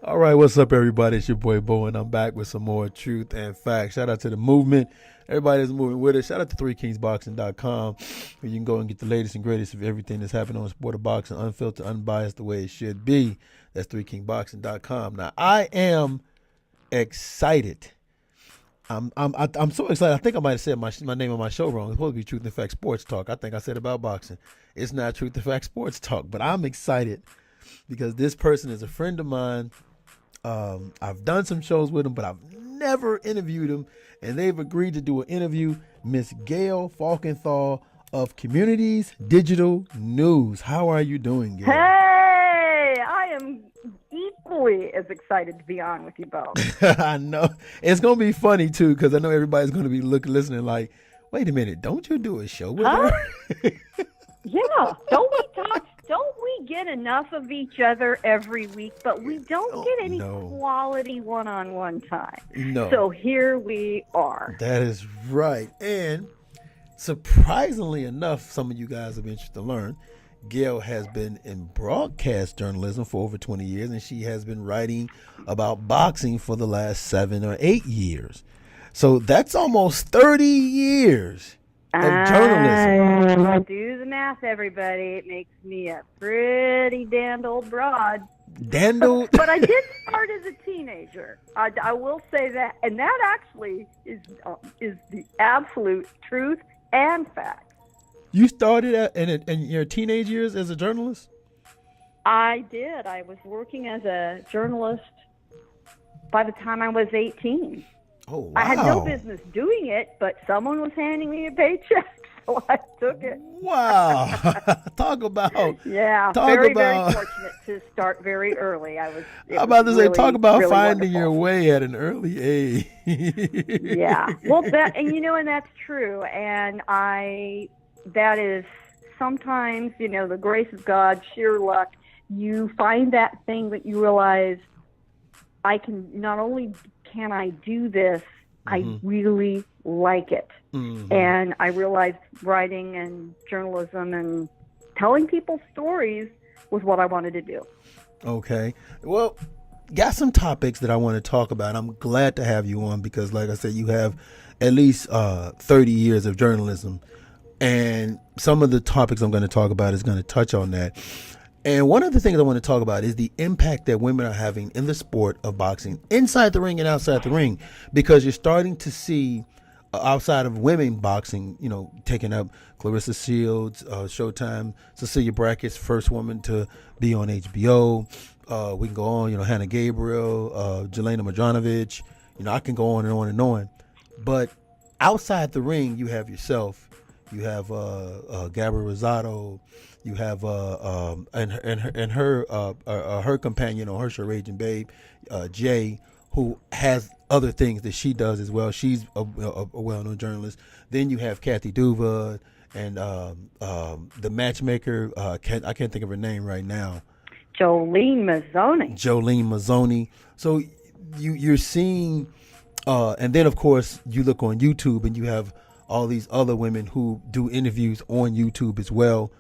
All right, what's up, everybody? It's your boy Bo, and I'm back with some more truth and facts. Shout out to the movement. Everybody that's moving with us. Shout out to 3kingsboxing.com, where you can go and get the latest and greatest of everything that's happening on the sport of boxing, unfiltered, unbiased, the way it should be. That's 3kingsboxing.com. Now, I am excited. I'm so excited. I think I might have said my name on my show wrong. It's supposed to be Truth and Facts Sports Talk. I think I said about boxing. It's not Truth and Facts Sports Talk, but I'm excited because this person is a friend of mine. I've done some shows with them, but I've never interviewed them, and they've agreed to do an interview. Miss Gayle Falkenthal of Communities Digital News. How are you doing, Gayle? Hey, I am equally as excited to be on with you both. I know. It's going to be funny, too, because I know everybody's going to be listening like, wait a minute, don't you do a show with her? Yeah, don't we get enough of each other every week, but we don't get any quality one-on-one time. No. So here we are. That is right. And surprisingly enough, some of you guys have been interested to learn, Gayle has been in broadcast journalism for over 20 years, and she has been writing about boxing for the last 7 or 8 years. So that's almost 30 years of journalism. Do the math, everybody. It makes me a pretty damned old broad. Dandle. But I did start as a teenager. I will say that, and that actually is the absolute truth and fact. You started in your teenage years as a journalist? I did. I was working as a journalist by the time I was 18. Oh, wow. I had no business doing it, but someone was handing me a paycheck, so I took it. Wow. Talk about very fortunate to start very early. I'm about to say, talk about really finding wonderful. Your way at an early age. Yeah. Well, and that's true. And that is sometimes, the grace of God, sheer luck. You find that thing that you realize, not only can I do this, I really like it. Mm-hmm. And I realized writing and journalism and telling people stories was what I wanted to do. Okay. Well, got some topics that I want to talk about. I'm glad to have you on because, like I said, you have at least 30 years of journalism. And some of the topics I'm going to talk about is going to touch on that. And one of the things I want to talk about is the impact that women are having in the sport of boxing, inside the ring and outside the ring, because you're starting to see outside of women boxing, taking up Clarissa Shields, Showtime, Cecilia Brackett's first woman to be on HBO. We can go on, Hannah Gabriel, Jelena Madranovic. I can go on and on and on. But outside the ring, you have yourself. You have Gabriel Rosado. You have and her companion on her show, Raging Babe, Jay, who has other things that she does as well. She's a well-known journalist. Then you have Kathy Duva and the matchmaker. I can't think of her name right now. Jolene Mazzoni. So you're seeing, and then of course you look on YouTube and you have all these other women who do interviews on YouTube as well.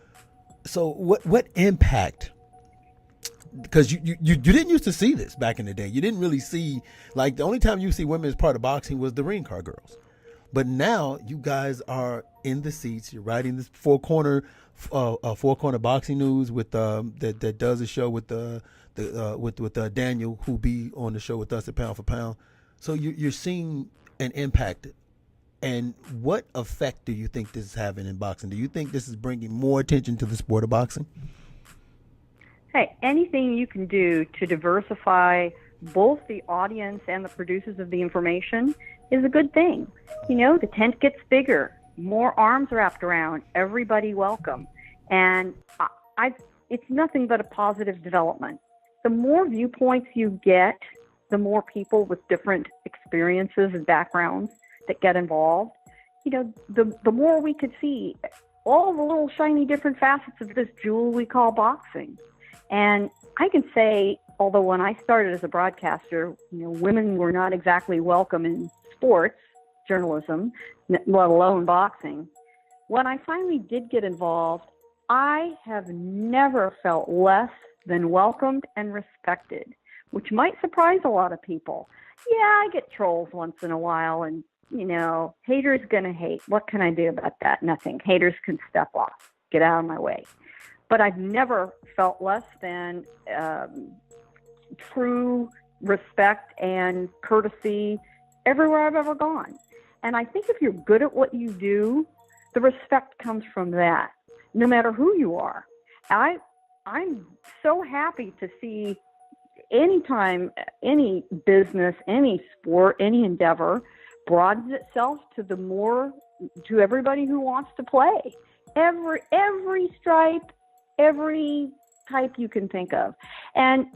So what impact? Because you didn't used to see this back in the day. You didn't really see, like, the only time you see women as part of boxing was the ring car girls. But now you guys are in the seats. You're writing this four corner boxing news with that does a show with with Daniel, who be on the show with us at Pound for Pound. So you're seeing an impact. And what effect do you think this is having in boxing? Do you think this is bringing more attention to the sport of boxing? Hey, anything you can do to diversify both the audience and the producers of the information is a good thing. The tent gets bigger, more arms wrapped around, everybody welcome. And it's nothing but a positive development. The more viewpoints you get, the more people with different experiences and backgrounds that get involved, the more we could see all the little shiny different facets of this jewel we call boxing. And I can say, although when I started as a broadcaster, women were not exactly welcome in sports journalism, let alone boxing. When I finally did get involved, I have never felt less than welcomed and respected. which might surprise a lot of people. Yeah, I get trolls once in a while, and, haters gonna hate. What can I do about that? Nothing. Haters can step off. Get out of my way. But I've never felt less than true respect and courtesy everywhere I've ever gone. And I think if you're good at what you do, the respect comes from that, no matter who you are. I'm so happy to see anytime any business, any sport, any endeavor broadens itself to everybody who wants to play. Every stripe, every type you can think of. And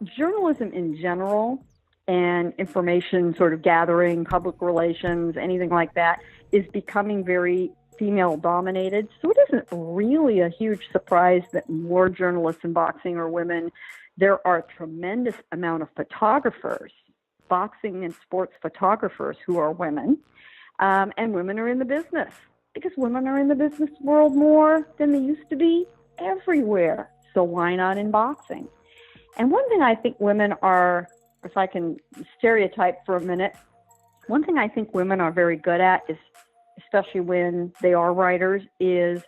journalism in general and information sort of gathering, public relations, anything like that is becoming very female dominated. So it isn't really a huge surprise that more journalists in boxing are women. There are a tremendous amount of photographers, boxing and sports photographers who are women, and women are in the business because women are in the business world more than they used to be everywhere. So why not in boxing? And one thing I think women are, if I can stereotype for a minute, one thing I think women are very good at is, especially when they are writers, is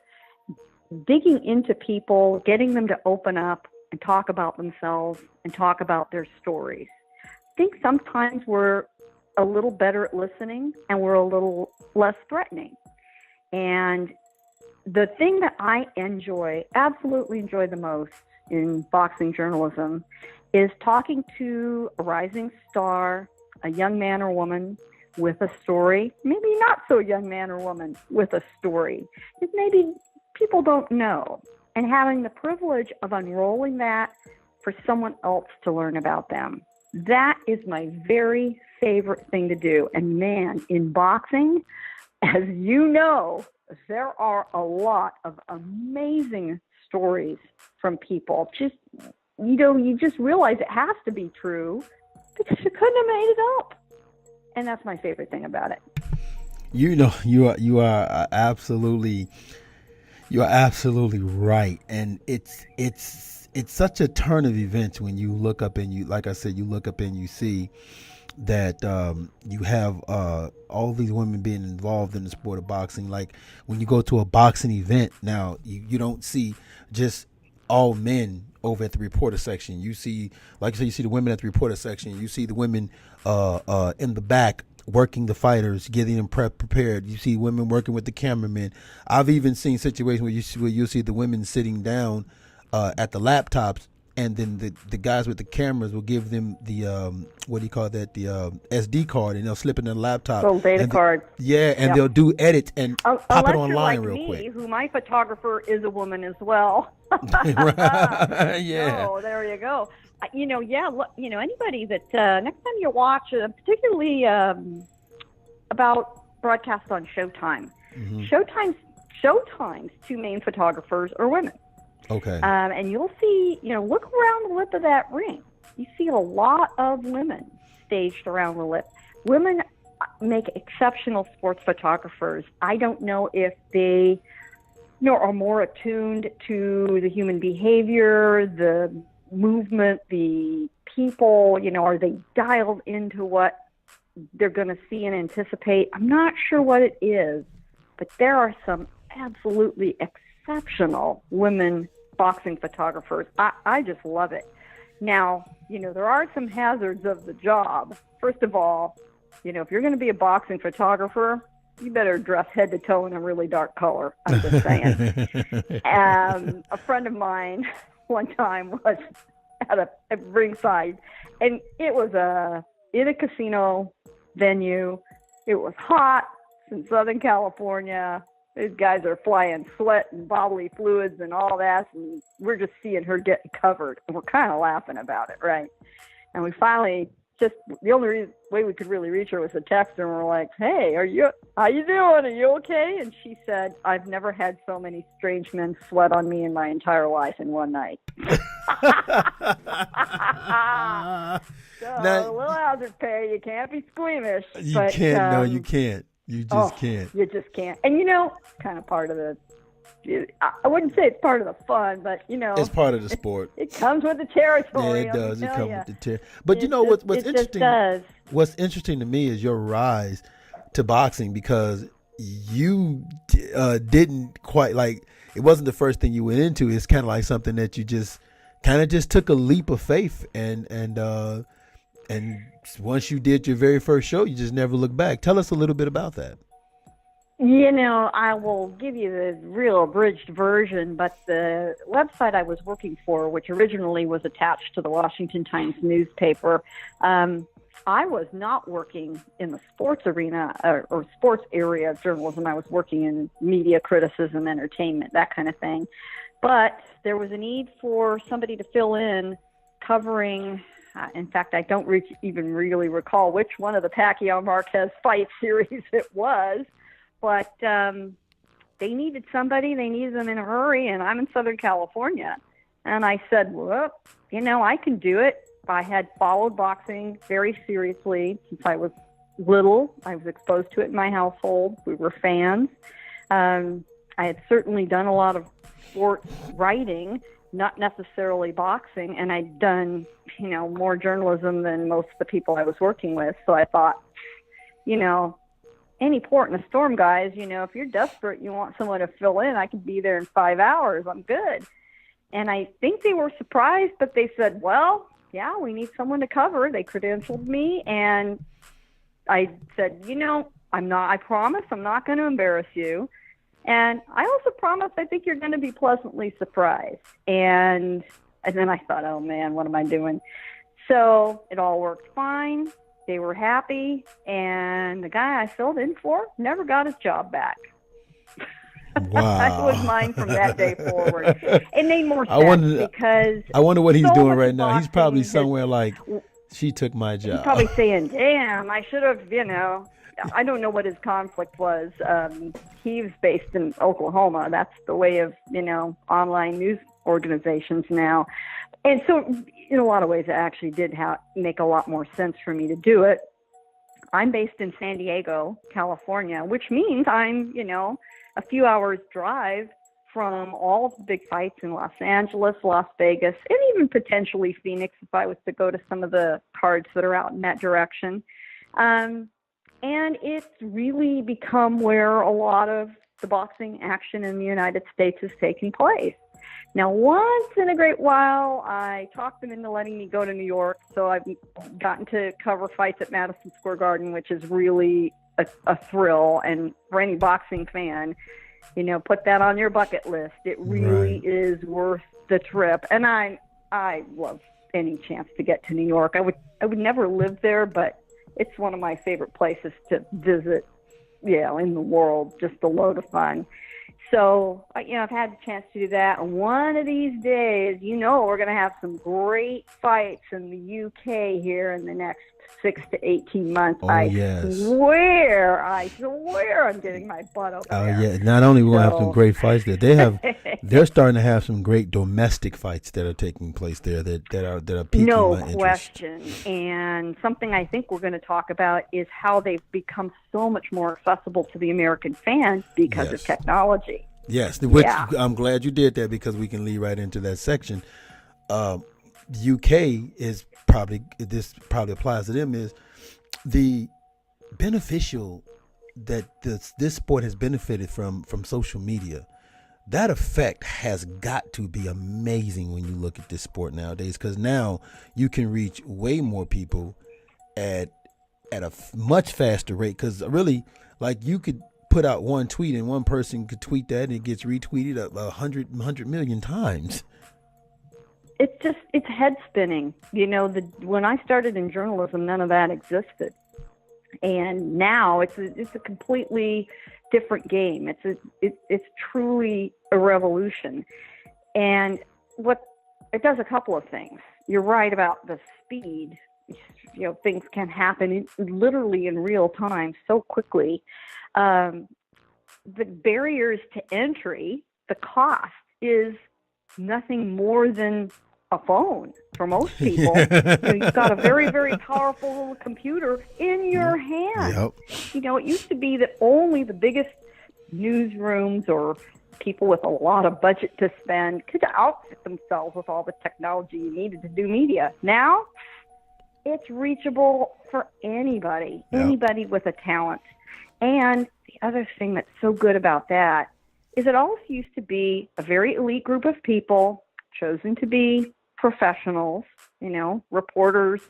digging into people, getting them to open up and talk about themselves and talk about their stories. I think sometimes we're a little better at listening and we're a little less threatening. And the thing that I absolutely enjoy the most in boxing journalism is talking to a rising star, a young man or woman with a story, maybe not so young man or woman with a story that maybe people don't know, and having the privilege of unrolling that for someone else to learn about them. That is my very favorite thing to do. And man, in boxing, as you know, there are a lot of amazing stories from people. You just realize it has to be true because you couldn't have made it up. And that's my favorite thing about it. You are absolutely right. And it's such a turn of events when you look up and you look up and you see that you have all these women being involved in the sport of boxing. Like when you go to a boxing event now, you don't see just all men over at the reporter section. You see, like I said, you see the women at the reporter section. You see the women in the back working the fighters, getting them prepared. You see women working with the cameramen. I've even seen situations where you see the women sitting down at the laptops, and then the guys with the cameras will give them the the SD card, and they'll slip in the laptop. Little data card. And they'll do edits and pop it online like real quick. Who my photographer is a woman as well. Yeah. Oh, there you go. Anybody that next time you watch, particularly about broadcast on Showtime. Mm-hmm. Showtime's two main photographers are women. Okay. And you'll see, look around the lip of that ring. You see a lot of women staged around the lip. Women make exceptional sports photographers. I don't know if they, are more attuned to the human behavior, the movement, the people, are they dialed into what they're going to see and anticipate? I'm not sure what it is, but there are some absolutely exceptional women boxing photographers. I just love it. Now, there are some hazards of the job. First of all, if you're going to be a boxing photographer, you better dress head to toe in a really dark color. I'm just saying. A friend of mine one time was at a ringside, and it was in a casino venue. It was hot. It's in Southern California. These guys are flying sweat and bodily fluids and all that, and we're just seeing her getting covered, and we're kind of laughing about it, right? And we finally, just the only way we could really reach her was a text, and we're like, "Hey, how you doing? Are you okay?" And she said, "I've never had so many strange men sweat on me in my entire life in one night." So a little hazard pay. You can't be squeamish. You can't. No, you can't. You just can't. You just can't. And kind of part of the I wouldn't say it's part of the fun, but It's part of the sport. it comes with the territory. Yeah, it does. It comes with the territory. But what's It just interesting? does. What's interesting to me is your rise to boxing, because you didn't quite like. It wasn't the first thing you went into. It's kind of like something that you just took a leap of faith, and once you did your very first show, you just never looked back. Tell us a little bit about that. I will give you the real abridged version, but the website I was working for, which originally was attached to the Washington Times newspaper, I was not working in the sports arena or sports area of journalism. I was working in media criticism, entertainment, that kind of thing. But there was a need for somebody to fill in covering, in fact, I don't even really recall which one of the Pacquiao-Marquez fight series it was. But they needed somebody. They needed them in a hurry, and I'm in Southern California. And I said, well, I can do it. I had followed boxing very seriously since I was little. I was exposed to it in my household. We were fans. I had certainly done a lot of sports writing, not necessarily boxing, and I'd done, more journalism than most of the people I was working with. So I thought, any port in a storm, guys, if you're desperate, you want someone to fill in, I can be there in 5 hours. I'm good. And I think they were surprised, but they said, well, yeah, we need someone to cover. They credentialed me, and I said, I promise I'm not going to embarrass you. And I also promise I think you're going to be pleasantly surprised. And then I thought, oh man, what am I doing? So it all worked fine. They were happy, and the guy I filled in for never got his job back. Wow. That was mine from that day forward. It made more sense because I wonder what he's doing right now. He's probably boxing somewhere like, she took my job. He's probably saying, damn, I should have, I don't know what his conflict was. He was based in Oklahoma. That's the way of, online news organizations now. And so in a lot of ways, it actually did make a lot more sense for me to do it. I'm based in San Diego, California, which means I'm, a few hours drive from all of the big fights in Los Angeles, Las Vegas, and even potentially Phoenix if I was to go to some of the cards that are out in that direction. And it's really become where a lot of the boxing action in the United States is taking place. Now, once in a great while, I talked them into letting me go to New York, so I've gotten to cover fights at Madison Square Garden, which is really a thrill. And for any boxing fan, put that on your bucket list. It really is worth the trip. And I love any chance to get to New York. I would never live there, but it's one of my favorite places to visit, in the world. Just a load of fun. So, I've had the chance to do that. And one of these days, we're going to have some great fights in the UK here in the next 6 to 18 months. Oh, I yes. swear I'm getting my butt over there. Oh, yeah. Not only are we going to have some great fights there, they're starting to have some great domestic fights that are taking place there that are piquing my interest. No question. And something I think we're going to talk about is how they've become so much more accessible to the American fan because of technology. Yes, which I'm glad you did that, because we can lead right into that section. UK is probably applies to them, is the beneficial that this sport has benefited from social media. That effect has got to be amazing when you look at this sport nowadays, because now you can reach way more people at a much faster rate. Because really, like, you could put out one tweet and one person could tweet that and it gets retweeted 100 million times. It's head spinning. When I started in journalism, none of that existed. And now it's a completely different game. It's truly a revolution. And what it does a couple of things. You're right about the speed. Things can happen literally in real time so quickly. The barriers to entry, the cost is nothing more than a phone for most people. You've got a very, very powerful little computer in your hand. Yep. It used to be that only the biggest newsrooms or people with a lot of budget to spend could outfit themselves with all the technology you needed to do media. Now, it's reachable for anybody, anybody with a talent. And the other thing that's so good about that is it always used to be a very elite group of people chosen to be professionals, you know, reporters,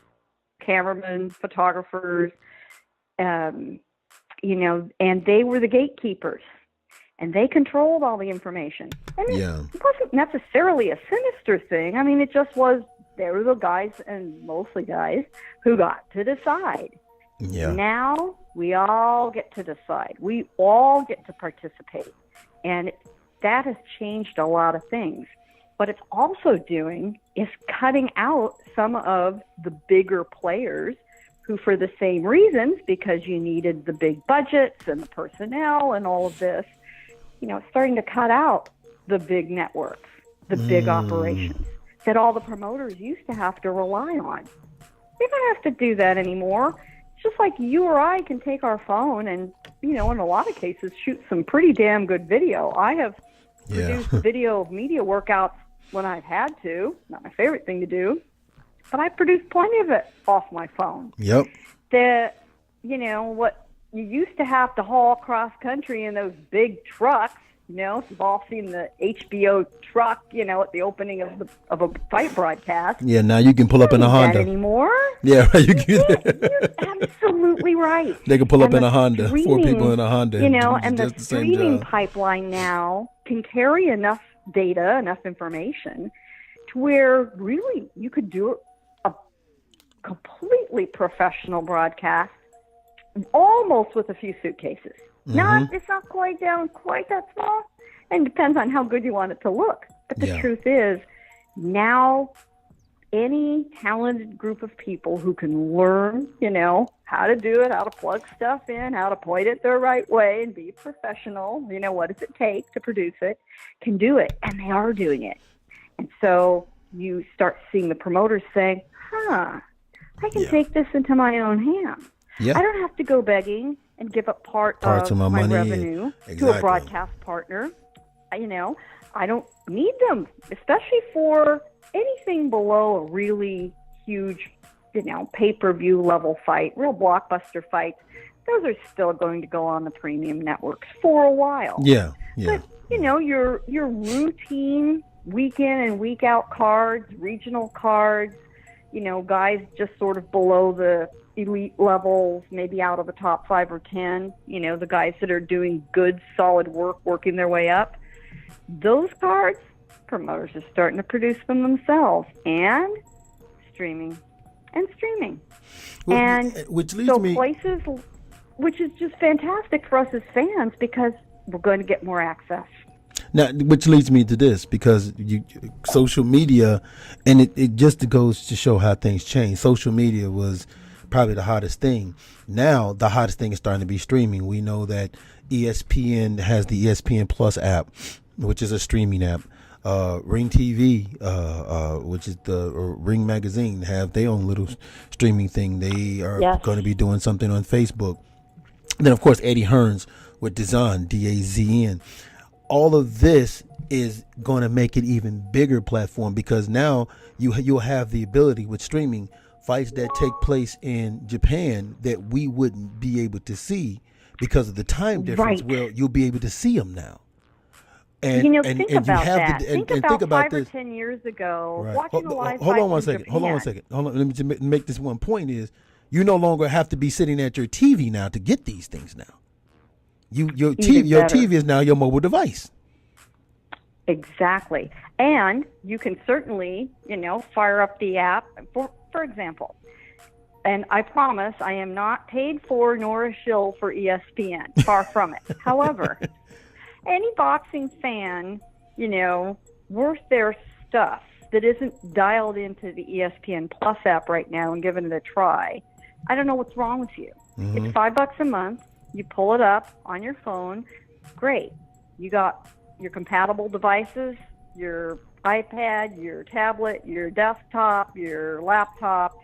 cameramen, photographers, you know, and they were the gatekeepers. And they controlled all the information. And it wasn't necessarily a sinister thing. I mean, it just was, they were the guys, and mostly guys, who got to decide. Yeah. Now, we all get to decide. We all get to participate. And that has changed a lot of things. What it's also doing is cutting out some of the bigger players who, for the same reasons, because you needed the big budgets and the personnel and all of this, you know, starting to cut out the big networks, the big operations that all the promoters used to have to rely on. They don't have to do that anymore. It's just like you or I can take our phone and, you know, in a lot of cases, shoot some pretty damn good video. I have produced video of media workouts when I've had to. Not my favorite thing to do, but I produced plenty of it off my phone. Yep. You know, what you used to have to haul cross country in those big trucks, you know, you've all seen the HBO truck, you know, at the opening of a fight broadcast. Yeah, now you can pull up in a Honda. That anymore? Yeah, right. You're absolutely right. They can pull up in a Honda, 4 people in a Honda. You know, and the streaming pipeline now can carry enough data, enough information to where really you could do a completely professional broadcast almost with a few suitcases. It's not quite that small, and depends on how good you want it to look. But the truth is, now any talented group of people who can learn, you know, how to do it, how to plug stuff in, how to point it the right way and be professional, you know, what does it take to produce it, can do it, and they are doing it. And so you start seeing the promoters saying, I can take this into my own hands. I don't have to go begging and give up part of my revenue to a broadcast partner. You know, I don't need them, especially for anything below a really huge, you know, pay-per-view level fight, real blockbuster fights. Those are still going to go on the premium networks for a while. Yeah. But, you know, your routine week in and week out cards, regional cards, you know, guys just sort of below the elite levels, maybe out of the top 5 or 10, you know, the guys that are doing good, solid work, working their way up. Those cards, promoters are starting to produce them themselves, and streaming. Well, and which leads to places, which is just fantastic for us as fans because we're going to get more access. Now, which leads me to this, because social media, and it just goes to show how things change. Social media was probably the hottest thing. Now, the hottest thing is starting to be streaming. We know that ESPN has the ESPN Plus app, which is a streaming app. Ring TV, which is the Ring Magazine, have their own little streaming thing. They are going to be doing something on Facebook. Then, of course, Eddie Hearns with DAZN, DAZN. All of this is going to make it even bigger platform, because now you'll have the ability with streaming fights that take place in Japan that we wouldn't be able to see because of the time difference. Right. Well, you'll be able to see them now. And, you know, think about that. Think about 5 this. or 10 years ago, right. watching a live Hold fight on one from second. Japan. Hold on one second. Hold on. Let me make this one point is, you no longer have to be sitting at your TV now to get these things now. Your TV is now your mobile device. Exactly. And you can certainly, you know, fire up the app. For example, and I promise I am not paid for nor a shill for ESPN. Far from it. However, any boxing fan, you know, worth their stuff that isn't dialed into the ESPN Plus app right now and giving it a try, I don't know what's wrong with you. Mm-hmm. It's $5 a month. You pull it up on your phone. Great. You got your compatible devices, your iPad, your tablet, your desktop, your laptop.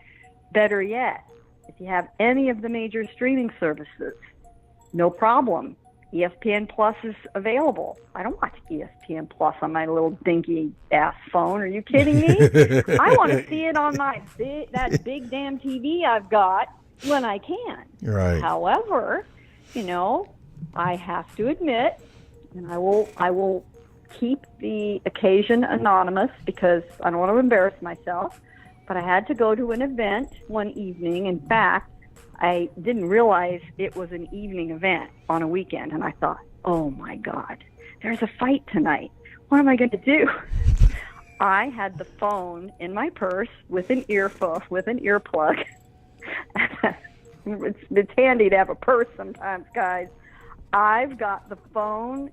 Better yet, if you have any of the major streaming services, no problem. ESPN Plus is available. I don't watch ESPN Plus on my little dinky ass phone. Are you kidding me? I want to see it on that big damn TV I've got when I can. Right. However, I have to admit, and I will keep the occasion anonymous because I don't want to embarrass myself, but I had to go to an event one evening. In fact, I didn't realize it was an evening event on a weekend, and I thought, oh my God, there's a fight tonight. What am I going to do? I had the phone in my purse with an earplug. It's handy to have a purse sometimes, guys. I've got the phone.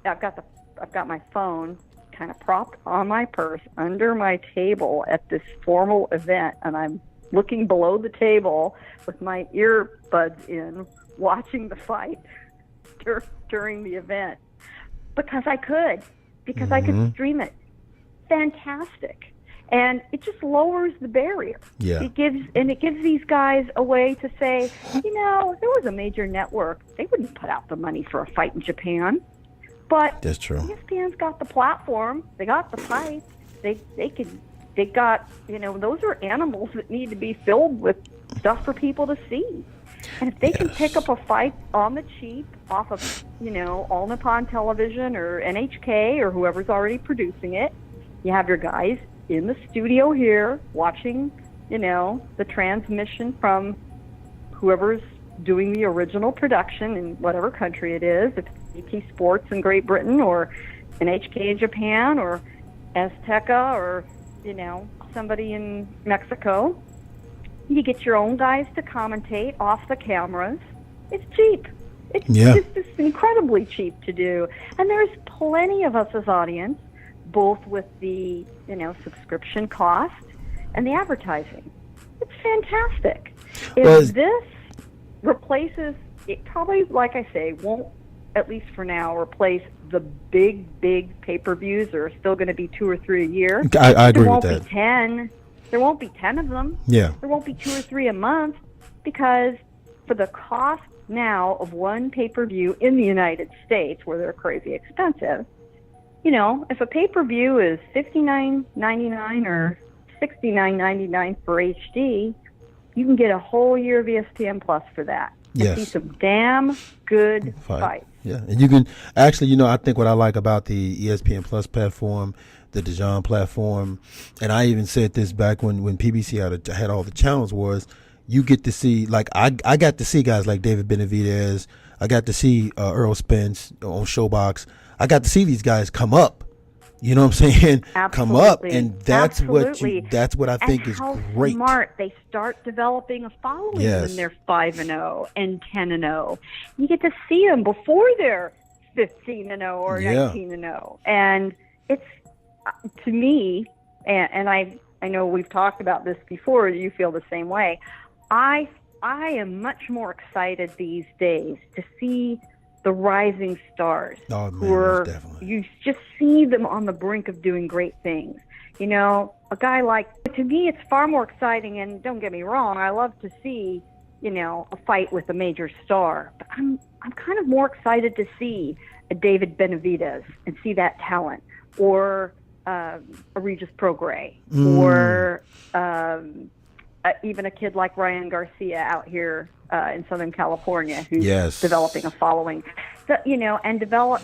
I've got my phone kind of propped on my purse under my table at this formal event, and I'm looking below the table with my earbuds in, watching the fight during the event because I could stream it. Fantastic. And it just lowers the barrier. Yeah. It gives these guys a way to say, if there was a major network, they wouldn't put out the money for a fight in Japan. But that's true. ESPN's got the platform. They got the fight. They got, those are animals that need to be filled with stuff for people to see. And if they can pick up a fight on the cheap off of, All Nippon Television or NHK or whoever's already producing it, you have your guys in the studio here watching, the transmission from whoever's doing the original production in whatever country it is, if it's ET Sports in Great Britain or NHK in Japan or Azteca or, somebody in Mexico. You get your own guys to commentate off the cameras. It's cheap. It's just incredibly cheap to do. And there's plenty of us as audience, both with the, subscription cost and the advertising. It's fantastic. If this replaces, it probably, like I say, won't, at least for now, replace the big pay-per-views. There are still going to be 2 or 3 a year. I agree with that. There won't be 10 of them. Yeah. There won't be 2 or 3 a month because for the cost now of one pay-per-view in the United States, where they're crazy expensive, if a pay-per-view is $59.99 or $69.99 for HD, you can get a whole year of ESPN Plus for that. Yes. See some damn good fights. Yeah, and you can actually, I think what I like about the ESPN Plus platform, the DAZN platform, and I even said this back when PBC had all the channels, was you get to see, like I got to see guys like David Benavidez. I got to see Earl Spence on Showbox. I got to see these guys come up. You know what I'm saying? Absolutely. Come up, and that's Absolutely. what I think is great. Smart they start developing a following when they're 5-0 and 10-0. You get to see them before they're 15-0 or 19-0, and it's to me. And I know we've talked about this before. You feel the same way. I am much more excited these days to see the rising stars you just see them on the brink of doing great things. A guy to me, it's far more exciting. And don't get me wrong, I love to see, a fight with a major star. But I'm kind of more excited to see a David Benavidez and see that talent, or a Regis Prograis, or even a kid like Ryan Garcia out here in Southern California, who's developing a following. So, and develop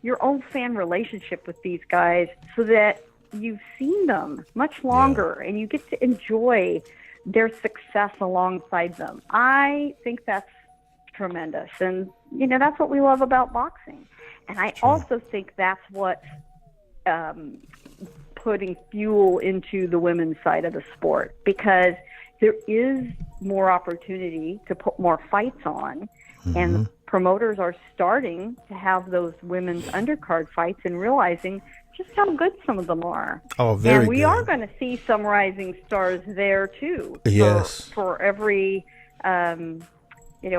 your own fan relationship with these guys, so that you've seen them much longer and you get to enjoy their success alongside them. I think that's tremendous, and that's what we love about boxing. And I also think that's what putting fuel into the women's side of the sport, because there is more opportunity to put more fights on, and promoters are starting to have those women's undercard fights and realizing just how good some of them are. Oh, very And we good. are going to see some rising stars there too. Yes. For every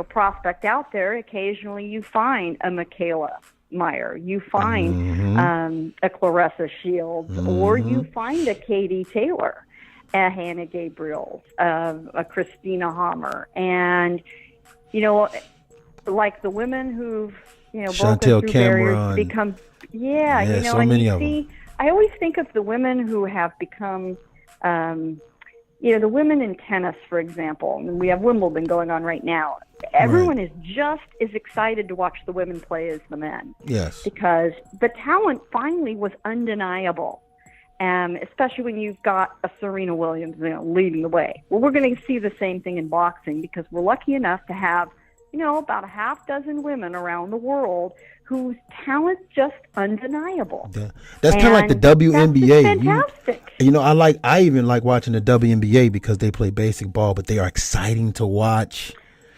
prospect out there, occasionally you find a Michaela Meyer, you find a Clarissa Shields, or you find a Katie Taylor, a Hannah Gabriel, a Christina Hammer. And, like the women who've, broken Chantel through Cameron. barriers to become, yeah, so and many you of them. see, I always think of the women who have become, the women in tennis, for example, and we have Wimbledon going on right now. Everyone is just as excited to watch the women play as the men. Yes. Because the talent finally was undeniable. Especially when you've got a Serena Williams, leading the way. Well, we're going to see the same thing in boxing because we're lucky enough to have, about a half dozen women around the world whose talent's just undeniable. That's kind of like the WNBA. That's fantastic. I even like watching the WNBA because they play basic ball, but they are exciting to watch.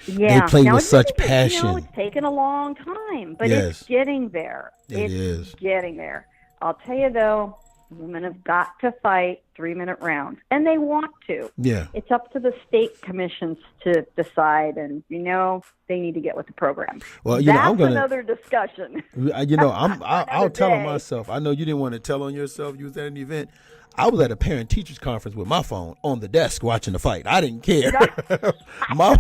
Yeah. They play now, with such passion. It's taken a long time, but Yes. it's getting there. It's getting there. I'll tell you, though, women have got to fight 3-minute rounds, and they want to. Yeah. It's up to the state commissions to decide, and, they need to get with the program. Well, That's another discussion. I'll tell on myself. I know you didn't want to tell on yourself. You was at an event. I was at a parent-teachers conference with my phone on the desk watching the fight. I didn't care. my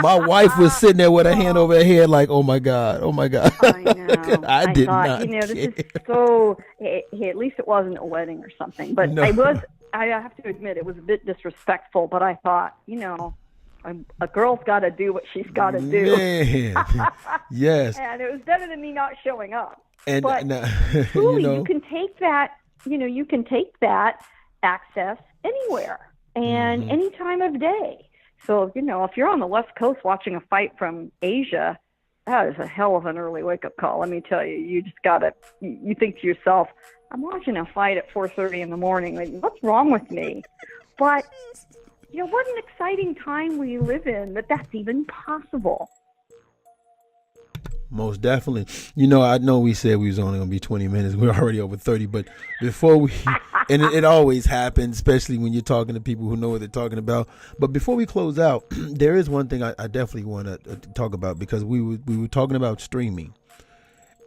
wife was sitting there with her hand over her head like, oh, my God. I know. I did not this care. is so, at least it wasn't a wedding or something. But No. I have to admit, it was a bit disrespectful. But I thought, a girl's got to do what she's got to do. Man. Yes. And it was better than me not showing up. And but truly, you can take that. You can take that access anywhere and any time of day. So, if you're on the West Coast watching a fight from Asia, that is a hell of an early wake-up call. Let me tell you, you just you think to yourself, I'm watching a fight at 4:30 in the morning. Like, what's wrong with me? But, what an exciting time we live in that's even possible. Most definitely. I know we said we was only going to be 20 minutes. We're already over 30. But before we, and it always happens, especially when you're talking to people who know what they're talking about. But before we close out, there is one thing I definitely want to talk about because we were talking about streaming.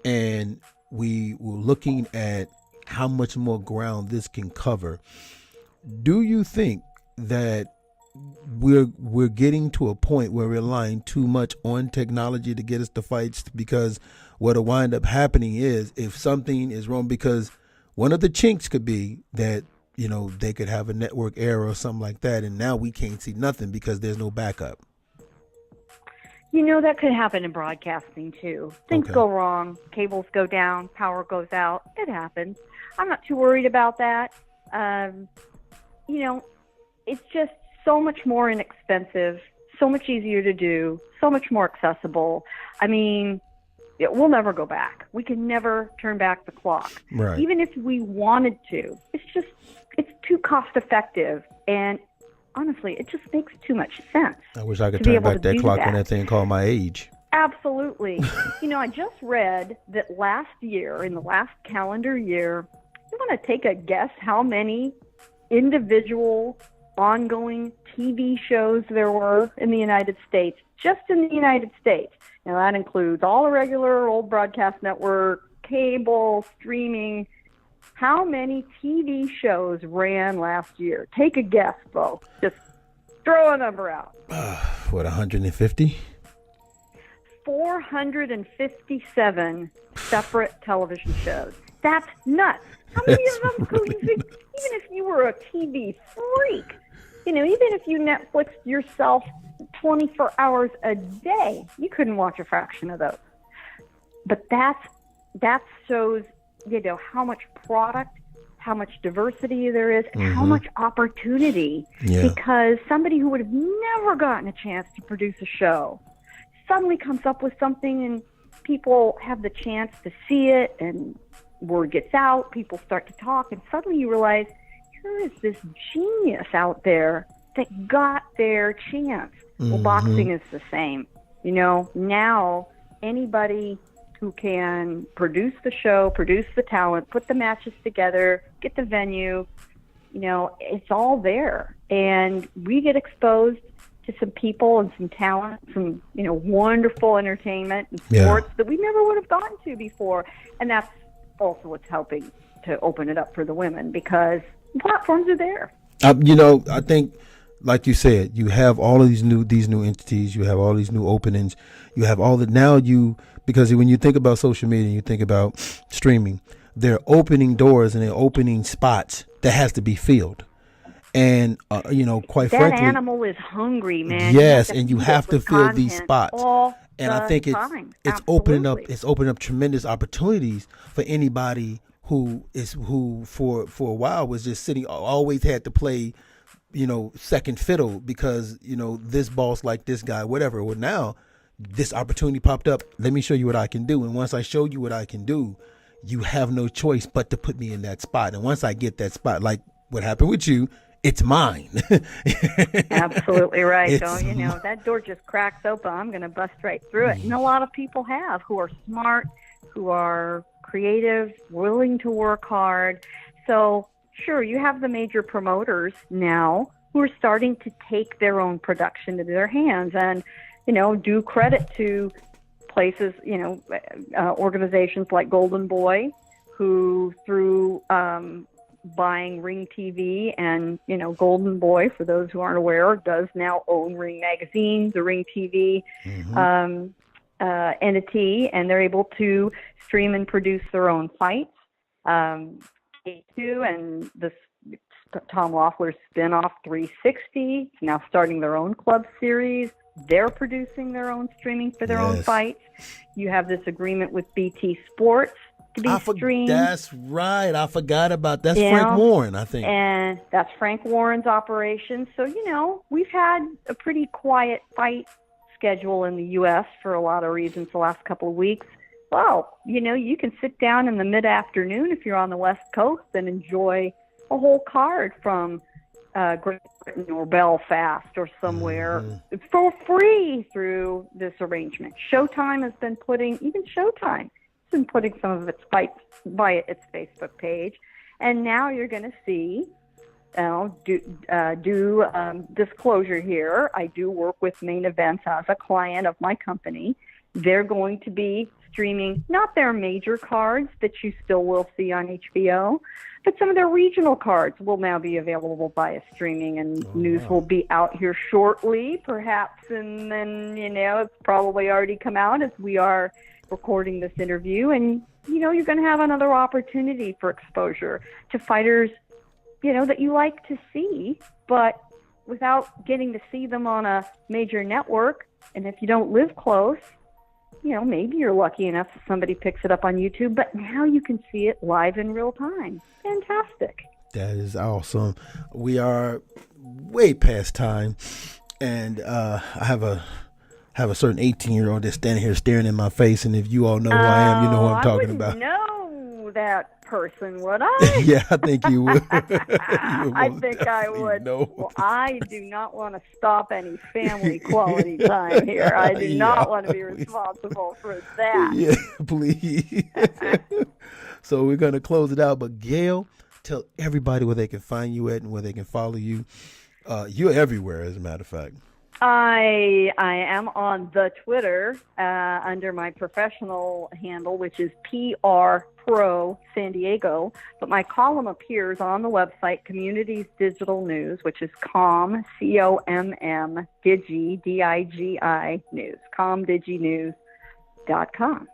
And we were looking at how much more ground this can cover. Do you think that we're getting to a point where we're relying too much on technology to get us to fights? Because what'll wind up happening is if something is wrong, because one of the chinks could be that they could have a network error or something like that, and now we can't see nothing because there's no backup. That could happen in broadcasting too. Things go wrong, cables go down, power goes out. It happens. I'm not too worried about that. It's just so much more inexpensive, so much easier to do, so much more accessible. I mean, we'll never go back. We can never turn back the clock. Right. Even if we wanted to. It's too cost effective, and honestly, it just makes too much sense. I wish I could turn back that clock on that thing called my age. Absolutely. I just read that last year, in the last calendar year, you want to take a guess how many individual ongoing TV shows there were in the United States, just in the United States. Now, that includes all the regular old broadcast network, cable, streaming. How many TV shows ran last year? Take a guess, Bo. Just throw a number out. 150? 457 separate television shows. That's nuts. How many of them could you think, even if you were a TV freak, even if you Netflixed yourself 24 hours a day, you couldn't watch a fraction of those. But that shows, how much product, how much diversity there is, and how much opportunity. Yeah. Because somebody who would have never gotten a chance to produce a show suddenly comes up with something, and people have the chance to see it, and word gets out, people start to talk, and suddenly you realize, there is this genius out there that got their chance. Well, boxing is the same. Now anybody who can produce the show, produce the talent, put the matches together, get the venue, it's all there. And we get exposed to some people and some talent, some, wonderful entertainment and sports that we never would have gotten to before. And that's also what's helping to open it up for the women because platforms are there. I think like you said, you have all of these new entities, you have all these new openings, you have all the now you because when you think about social media, you think about streaming, they're opening doors and they're opening spots that has to be filled. And quite that frankly, animal is hungry, man. Yes, and you have to fill these spots. And I think it's opening up tremendous opportunities for anybody who for a while was just sitting, always had to play, second fiddle because this boss like this guy, whatever. Well, now this opportunity popped up. Let me show you what I can do. And once I show you what I can do, you have no choice but to put me in that spot. And once I get that spot, like what happened with you, it's mine. Absolutely right. So, that door just cracks open. I'm going to bust right through it. And a lot of people have, who are smart, who are creative, willing to work hard. So, sure, you have the major promoters now who are starting to take their own production into their hands and, do credit to places, organizations like Golden Boy, who through buying Ring TV and, Golden Boy, for those who aren't aware, does now own Ring Magazine, the Ring TV entity, and they're able to stream and produce their own fights. A2 and this Tom Loeffler's spin-off 360 is now starting their own club series. They're producing their own streaming for their own fights. You have this agreement with BT Sports to be streamed. That's right. I forgot about that. That's Frank Warren, I think. And that's Frank Warren's operation. So, we've had a pretty quiet fight schedule in the U.S. for a lot of reasons the last couple of weeks. Well, you can sit down in the mid-afternoon if you're on the West Coast and enjoy a whole card from Great Britain or Belfast or somewhere for free through this arrangement. Showtime has been putting some of its fights via its Facebook page, and now you're going to see. Disclosure here. I do work with Main Events as a client of my company. They're going to be streaming not their major cards that you still will see on HBO, but some of their regional cards will now be available via streaming, and news will be out here shortly, perhaps, and then, it's probably already come out as we are recording this interview, and, you're going to have another opportunity for exposure to fighters, that you like to see, but without getting to see them on a major network. And if you don't live close, maybe you're lucky enough that somebody picks it up on YouTube, but now you can see it live in real time. Fantastic. That is awesome. We are way past time, and I have a certain 18-year-old that's standing here staring in my face, and if you all know who I am, you know who I'm talking about. Know that person, would I? Yeah, I think you would. I think I would. No. Well, I do not want to stop any family quality time here. I do not want to be responsible for that. Yeah, please. So we're going to close it out. But Gayle, tell everybody where they can find you at and where they can follow you. You're everywhere, as a matter of fact. I am on the Twitter under my professional handle, which is PR Pro San Diego. But my column appears on the website Communities Digital News, which is COM, COMM, Digi, DIGI News, comdiginews.com.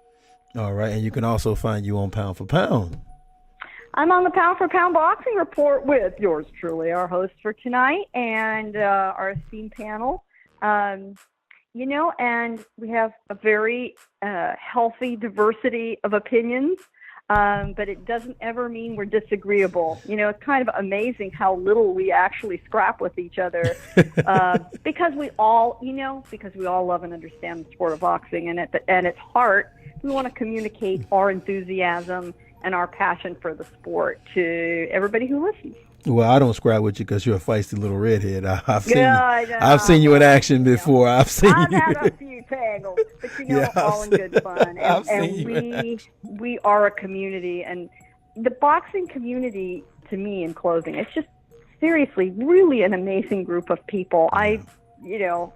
All right, and you can also find you on Pound for Pound. I'm on the Pound for Pound Boxing Report with yours truly, our host for tonight, and our esteemed panel. And we have a very healthy diversity of opinions, but it doesn't ever mean we're disagreeable. It's kind of amazing how little we actually scrap with each other, because we all love and understand the sport of boxing, and at its heart, we want to communicate our enthusiasm and our passion for the sport to everybody who listens. Well, I don't scrap with you because you're a feisty little redhead. I've seen you in action before. I've had a few tangles, but all in good fun. And we are a community, and the boxing community, to me, in closing, it's just seriously really an amazing group of people. I am,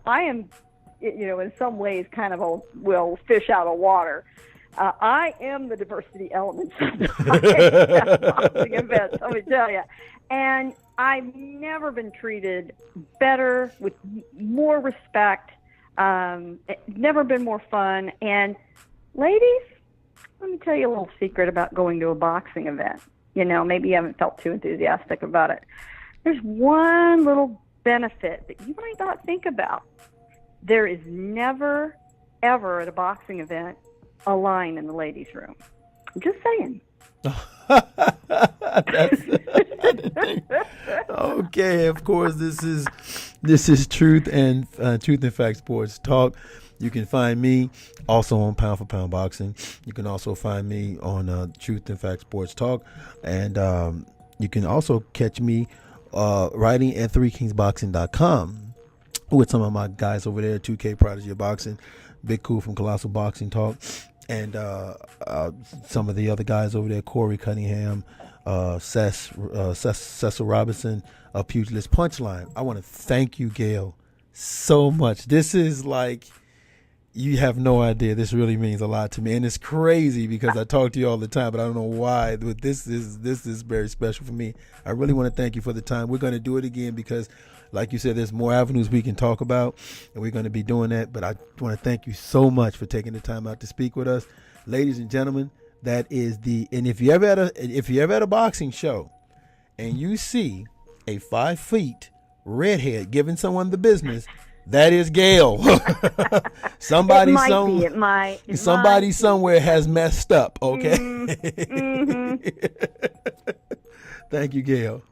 in some ways, kind of a fish out of water. I am the diversity element of the boxing event, let me tell you. And, I've never been treated better, with more respect. Never been more fun. And ladies, let me tell you a little secret about going to a boxing event. Maybe you haven't felt too enthusiastic about it. There's one little benefit that you might not think about. There is never, ever at a boxing event a line in the ladies' room. I'm just saying. Okay, of course, this is Truth and Fact Sports Talk. You can find me also on Pound for Pound Boxing. You can also find me on Truth and Fact Sports Talk, and you can also catch me writing at 3kingsboxing.com with some of my guys over there, 2K Prodigy of Boxing, Big Cool from Colossal Boxing Talk, and some of the other guys over there, Corey Cunningham, Cecil Robinson of Pugilist Punchline. I want to thank you, Gayle, so much. This is like, you have no idea. This really means a lot to me, and it's crazy because I talk to you all the time, but I don't know why. But this is very special for me. I really want to thank you for the time. We're going to do it again because, like you said, there's more avenues we can talk about, and we're going to be doing that. But I want to thank you so much for taking the time out to speak with us, ladies and gentlemen. That is and if you ever at a boxing show, and you see a 5 feet redhead giving someone the business, that is Gayle. Somebody somewhere has messed up. Okay. Mm-hmm. Thank you, Gayle.